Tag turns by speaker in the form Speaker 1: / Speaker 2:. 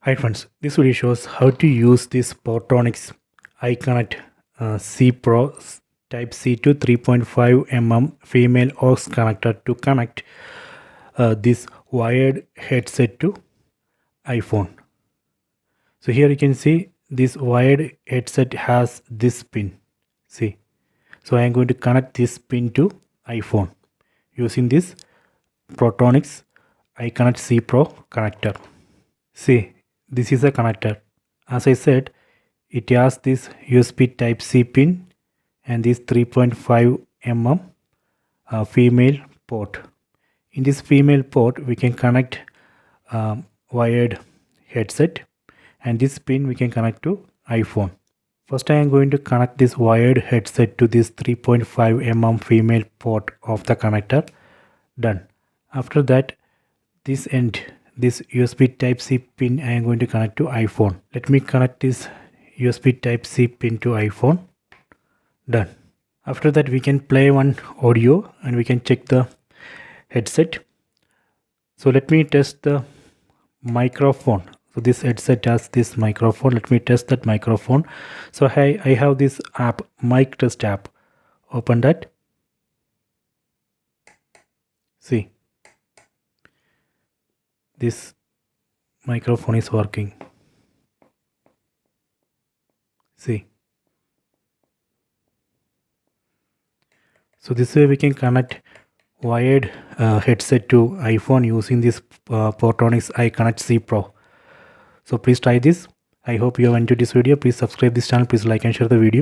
Speaker 1: Hi friends, this video shows how to use this Portronics iKonnect C Pro Type C to 3.5 mm female aux connector to connect this wired headset to iPhone. So here you can see this wired headset has this pin. See, so I am going to connect this pin to iPhone using this Portronics iKonnect C Pro connector. See, this is a connector. As I said, it has this USB Type C pin and this 3.5 mm female port. In this female port, we can connect wired headset, and this pin we can connect to iPhone. First, I am going to connect this wired headset to this 3.5 mm female port of the connector. Done. After that, this end, this USB Type C pin I am going to connect to iPhone. Let me connect this USB Type C pin to iPhone. Done. After that, we can play one audio and we can check the headset. So let me test the microphone. So this headset has this microphone. Let me test that microphone. So I have this app, mic test app. Open that. See, this microphone is working. See, so this way we can connect wired headset to iPhone using this Portronics iKonnect C Pro. So please try this. I hope you have enjoyed this video. Please subscribe this channel. Please like and share the video.